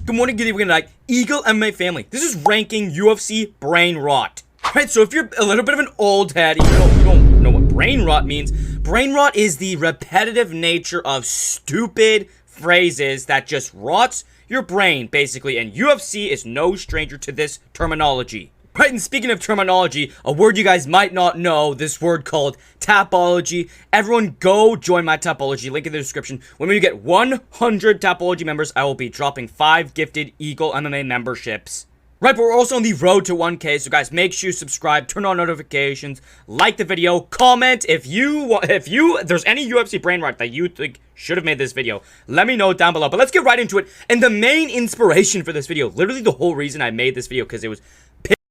Good morning, good evening, good night. EagleMMA Family. This is ranking UFC Brainrot. Alright, so if you're a little bit of an old head, you don't know what Brainrot means. Brainrot is the repetitive nature of stupid phrases that just rots your brain, basically, and UFC is no stranger to this terminology. Right, and speaking of terminology, a word you guys might not know, this word called Tapology. Everyone go join my Tapology, link in the description. When we get 100 Tapology members, I will be dropping 5 gifted EagleMMA memberships. Right, but we're also on the road to 1K, so guys, make sure you subscribe, turn on notifications, like the video, comment if there's any UFC Brainrot that you think should have made this video. Let me know down below, but let's get right into it. And the main inspiration for this video, literally the whole reason I made this video, because it was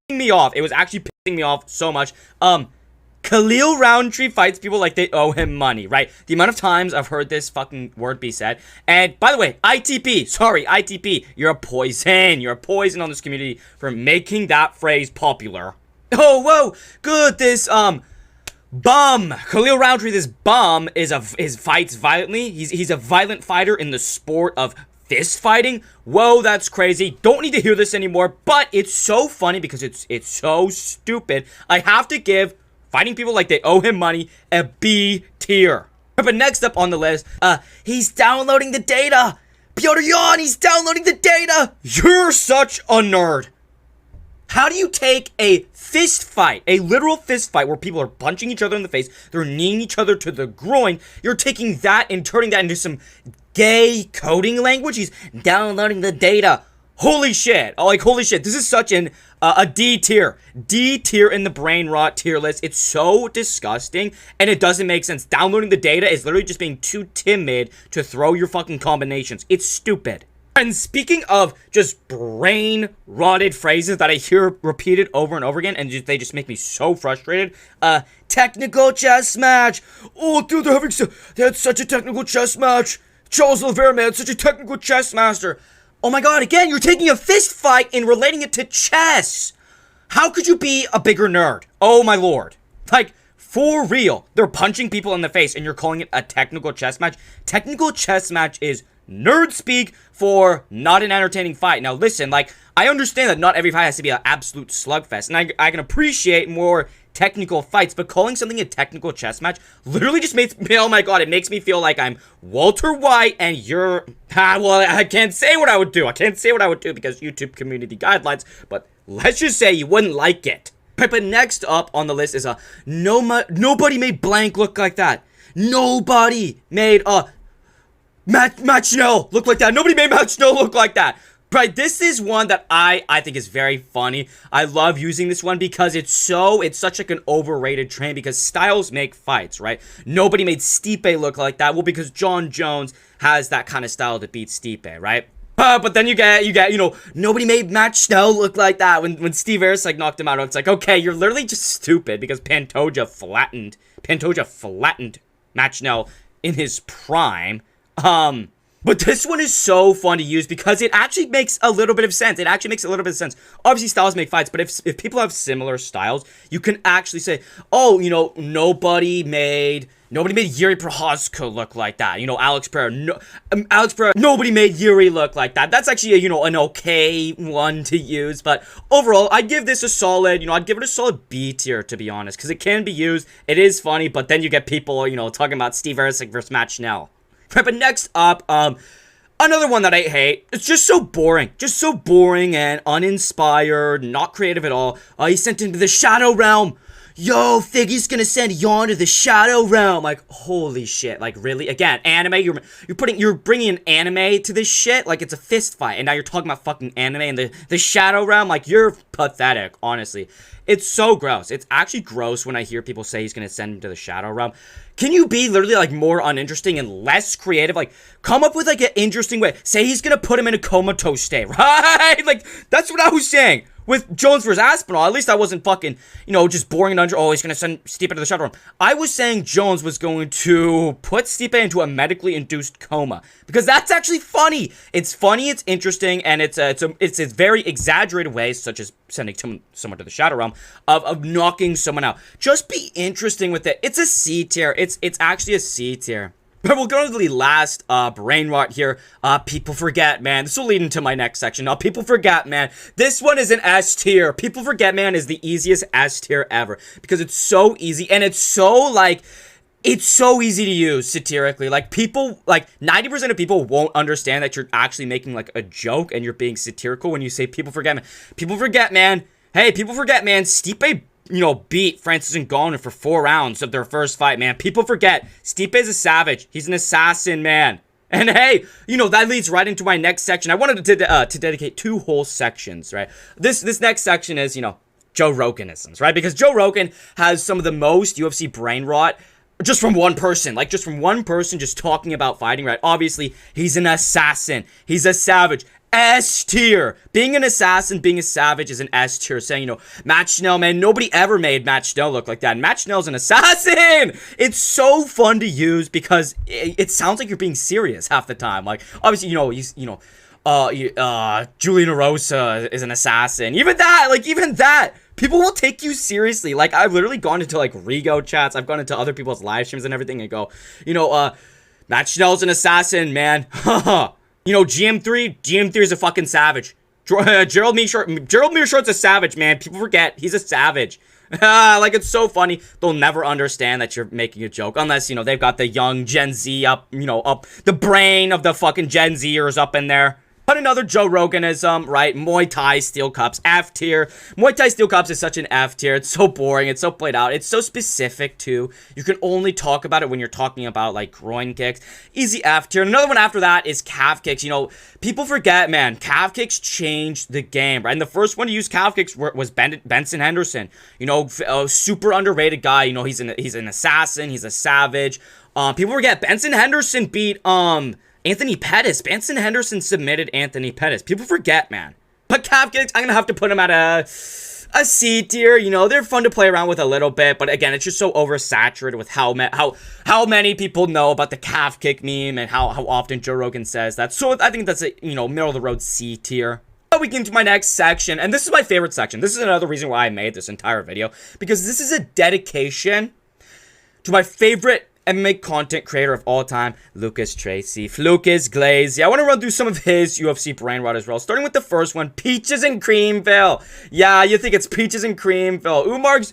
me off. It was actually pissing me off so much. Khalil Roundtree fights people like they owe him money, right? The amount of times I've heard this fucking word be said. And by the way, ITP, you're a poison. You're a poison on this community for making that phrase popular. Oh, whoa, good. This bum Khalil Roundtree, this bum fights violently. He's a violent fighter in the sport of fist fighting. Whoa, that's crazy. Don't need to hear this anymore, but it's so funny because it's so stupid. I have to give fighting people like they owe him money a B tier. But next up on the list, he's downloading the data. Piotr Yan, he's downloading the data. You're such a nerd. How do you take a fist fight, a literal fist fight where people are punching each other in the face, they're kneeing each other to the groin, you're taking that and turning that into some gay coding language? He's downloading the data. Holy shit. Holy shit. This is such a D tier. D tier in the Brainrot tier list. It's so disgusting, and it doesn't make sense. Downloading the data is literally just being too timid to throw your fucking combinations. It's stupid. And speaking of just brain-rotted phrases that I hear repeated over and over again, and they just make me so frustrated. Technical chess match. Oh, dude, they had such a technical chess match. Charles Oliveira, man, such a technical chess master. Oh my god, again, you're taking a fist fight and relating it to chess. How could you be a bigger nerd? Oh my lord. Like, for real. They're punching people in the face and you're calling it a technical chess match? Technical chess match is nerd speak for not an entertaining fight. Now listen, like, I understand that not every fight has to be an absolute slugfest, and I can appreciate more technical fights, but calling something a technical chess match literally just makes me, oh my god, it makes me feel like I'm Walter White and you're, well, I can't say what I would do. I can't say what I would do because YouTube community guidelines, but let's just say you wouldn't like it. Right, but next up on the list is nobody made blank look like that. Nobody made, Matt Schnell look like that. Nobody made Matt Schnell look like that. Right, this is one that I think is very funny. I love using this one because it's such like an overrated trend because styles make fights, right? Nobody made Stipe look like that. Well, because John Jones has that kind of style to beat Stipe, right? But then you get, nobody made Matt Schnell look like that when Steve Erceg knocked him out. It's like, okay, you're literally just stupid because Pantoja flattened Matt Schnell in his prime. But this one is so fun to use because it actually makes a little bit of sense. Obviously, styles make fights, but if people have similar styles, you can actually say, oh, nobody made Yuri Prochazka look like that. Alex Pereira, nobody made Yuri look like that. That's actually an okay one to use. But overall, I'd give this a solid, I'd give it a solid B tier, to be honest, because it can be used. It is funny, but then you get people, talking about Steve Erceg versus Matt Schnell. Right, but next up, another one that I hate. It's just so boring. And uninspired, not creative at all. He sent him to the Shadow Realm. Yo, Figgy's gonna send Yawn to the Shadow Realm. Like, holy shit. Like, really? Again, anime, you're bringing an anime to this shit like it's a fist fight, and now you're talking about fucking anime and the Shadow Realm. Like, you're pathetic, honestly. It's so gross. It's actually gross when I hear people say he's gonna send him to the Shadow Realm. Can you be literally, like, more uninteresting and less creative? Like, come up with, like, an interesting way. Say he's gonna put him in a comatose state, right? Like, that's what I was saying. With Jones versus Aspinall, at least I wasn't fucking, just boring and under, oh, he's gonna send Stipe to the Shadow Realm. I was saying Jones was going to put Stipe into a medically induced coma. Because that's actually funny. It's funny, it's interesting, and it's a very exaggerated way, such as sending someone to the Shadow Realm, of knocking someone out. Just be interesting with it. It's a C tier. It's actually a C tier. But we'll go to the last brain rot here. People forget, man. This will lead into my next section. People forget, man. This one is an S tier. People forget, man, is the easiest S tier ever because it's so easy and it's so easy to use satirically. Like, people, like 90% of people won't understand that you're actually making like a joke and you're being satirical when you say people forget, man. People forget, man. Hey, people forget, man. Stipe, beat Francis Ngannou for 4 rounds of their first fight, man. People forget. Stipe's a savage. He's an assassin, man. And hey, that leads right into my next section. I wanted to dedicate 2 whole sections, right? This next section is, Joe Roganisms, right? Because Joe Rogan has some of the most UFC brain rot just from one person, just talking about fighting, right? Obviously, he's an assassin. He's a savage. S tier. Being an assassin, being a savage is an S tier. Saying, Matt Schnell, man, nobody ever made Matt Schnell look like that. And Matt Schnell's an assassin. It's so fun to use because it sounds like you're being serious half the time. Like, obviously, Julian Erosa is an assassin. Even that. People will take you seriously. Like, I've literally gone into, Rego chats. I've gone into other people's live streams and everything and go, Matt Schnell's an assassin, man. GM3 is a fucking savage. Gerald Mearshort's a savage, man. People forget. He's a savage. It's so funny. They'll never understand that you're making a joke. Unless, they've got the young Gen Z up the brain of the fucking Gen Zers up in there. But another Joe Roganism, right? Muay Thai Steel Cups, F tier. Muay Thai Steel Cups is such an F tier. It's so boring. It's so played out. It's so specific, too. You can only talk about it when you're talking about, groin kicks. Easy F tier. Another one after that is calf kicks. People forget, man. Calf kicks changed the game, right? And the first one to use calf kicks was Benson Henderson. A super underrated guy. He's an assassin. He's a savage. People forget Benson Henderson beat, Anthony Pettis. Benson Henderson submitted Anthony Pettis. People forget, man. But calf kicks, I'm going to have to put them at a C tier. They're fun to play around with a little bit. But again, it's just so oversaturated with how many people know about the calf kick meme and how often Joe Rogan says that. So I think that's a, middle of the road C tier. But we get into my next section. And this is my favorite section. This is another reason why I made this entire video. Because this is a dedication to my favorite MMA content creator of all time, Lucas Tracy. Lucas Glaze. Yeah, I want to run through some of his UFC brain rot as well. Starting with the first one, Peaches and Creamville. Yeah, you think it's Peaches and Creamville.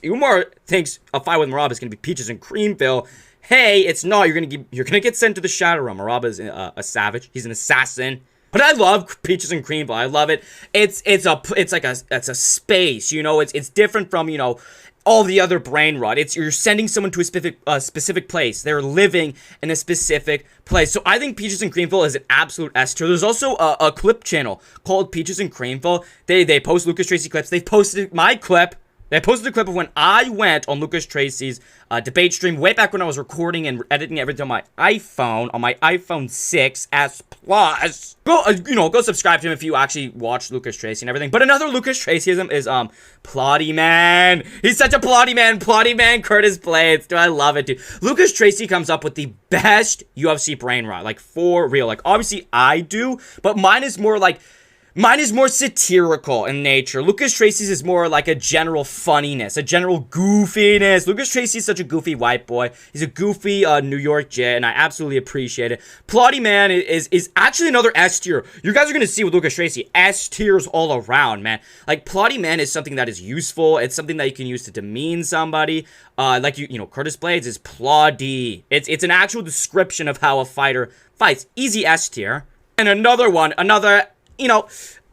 Umar thinks a fight with Marab is going to be Peaches and Creamville. Hey, it's not. You're gonna get sent to the Shadow Realm. Marab is a savage. He's an assassin. But I love Peaches and Creamville. I love it. It's a space. It's different from all the other brain rot. You're sending someone to a specific place. They're living in a specific place. So I think Peaches and Creamville is an absolute S tier. There's also a clip channel called Peaches and Creamville. They post Lucas Tracy clips. They posted my clip. They posted a clip of when I went on Lucas Tracy's debate stream way back when I was recording and editing everything on my iPhone 6s Plus. Go subscribe to him if you actually watch Lucas Tracy and everything. But another Lucas Tracyism is Plotty Man. He's such a Plotty Man. Plotty Man, Curtis Blades. Dude, I love it, dude. Lucas Tracy comes up with the best UFC brain rot, for real. Obviously I do, but mine is more satirical in nature. Lucas Tracy's is more like a general funniness, a general goofiness. Lucas Tracy's such a goofy white boy. He's a goofy New York Jet, and I absolutely appreciate it. Plotty Man is actually another S tier. You guys are going to see with Lucas Tracy, S tiers all around, man. Plotty Man is something that is useful. It's something that you can use to demean somebody. Curtis Blades is Plotty. It's an actual description of how a fighter fights. Easy S tier. And another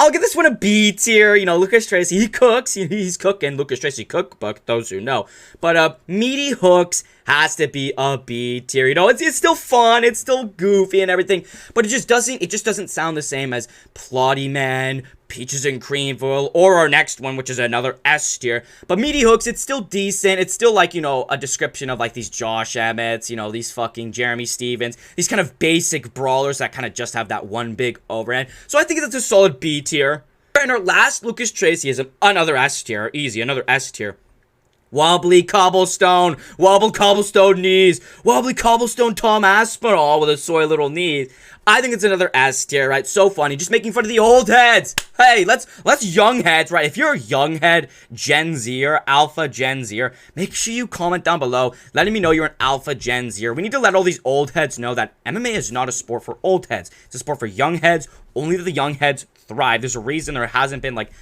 I'll give this one a B tier. Lucas Tracy, he cooks. He's cooking. Lucas Tracy cookbook, those who know. But Meaty Hooks has to be a B tier. It's still fun. It's still goofy and everything. But it just doesn't sound the same as Plotty Man, Peaches and Creamville, or our next one, which is another S tier. But Meaty Hooks, it's still decent. It's still a description of these Josh Emmets, these fucking Jeremy Stevens, these kind of basic brawlers that kind of just have that one big overhand. So I think that's a solid B tier. And our last Lucas Tracy is another S tier. Easy, another S tier. Wobbly cobblestone, wobble cobblestone knees, wobbly cobblestone Tom Aspinall with his soy little knees. I think it's another S tier, right? So funny, just making fun of the old heads. Hey, let's young heads, right? If you're a young head, Gen Zer, Alpha Gen Zer, make sure you comment down below, letting me know you're an Alpha Gen Zer. We need to let all these old heads know that MMA is not a sport for old heads. It's a sport for young heads. Only the young heads thrive. There's a reason there hasn't been like.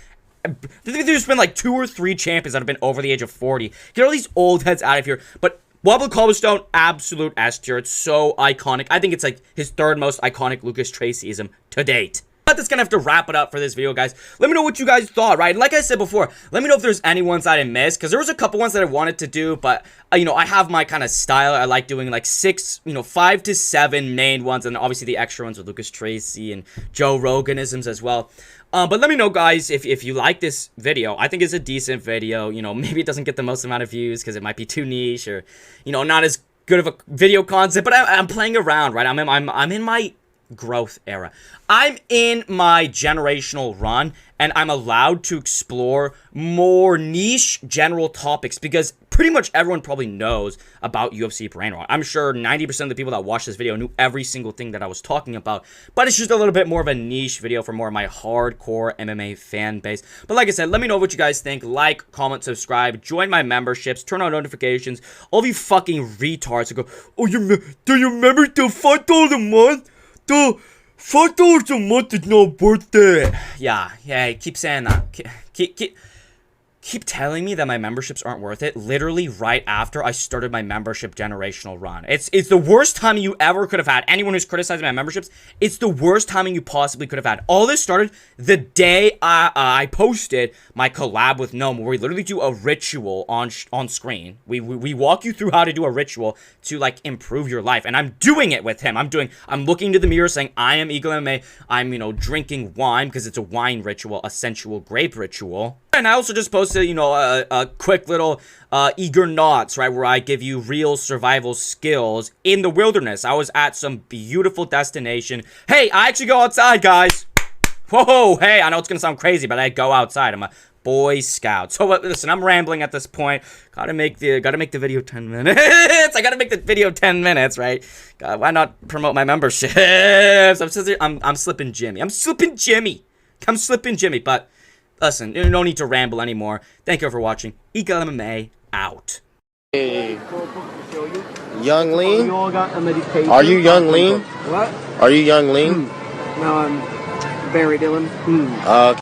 There's been like 2 or 3 champions that have been over the age of 40. Get all these old heads out of here. But Wobble Cobblestone, absolute S tier. It's so iconic. I think it's like his 3rd most iconic Lucas Tracyism to date. But that's gonna have to wrap it up for this video, guys. Let me know what you guys thought, right? Like I said before, let me know if there's any ones that I missed, because there was a couple ones that I wanted to do, but you know, I have my kind of style. I like doing like 5 to 7 main ones, and obviously the extra ones with Lucas Tracy and Joe Roganisms as well. But let me know, guys, if you like this video. I think it's a decent video. You know, maybe it doesn't get the most amount of views because it might be too niche, or you know, not as good of a video concept. But I'm playing around, right? I'm in my growth era. I'm in my generational run, and I'm allowed to explore more niche general topics because pretty much everyone probably knows about UFC Brainrot. I'm sure 90% of the people that watched this video knew every single thing that I was talking about, but it's just a little bit more of a niche video for more of my hardcore MMA fan base. But like I said, let me know what you guys think. Like, comment, subscribe, join my memberships, turn on notifications. All of you fucking retards who go, oh, do you remember the $5 a month? The $5 a month is not worth it. Yeah, keep saying that. Keep telling me that my memberships aren't worth it literally right after I started my membership generational run. It's the worst timing you ever could have had. Anyone who's criticizing my memberships, it's the worst timing you possibly could have had. All this started the day I posted my collab with Gnome, where we literally do a ritual on screen. We walk you through how to do a ritual to like improve your life, and I'm doing it with him. I'm looking into the mirror saying I am EagleMMA. I'm, you know, drinking wine because it's a wine ritual, a sensual grape ritual. And I also just posted, you know, a quick little Eager Knots, right, where I give you real survival skills in the wilderness. I was at some beautiful destination. Hey, I actually go outside, guys. Whoa, hey, I know it's gonna sound crazy, but I go outside. I'm a Boy Scout. So listen, I'm rambling at this point. Gotta make the video 10 minutes. I gotta make the video 10 minutes, right? God, why not promote my memberships? I'm slipping Jimmy. But listen, you don't need to ramble anymore. Thank you for watching. EagleMMA out. Hey. Young Lean? Are you Young Lean? What? Are you Young Lean? No, I'm Barry Dillon. Okay.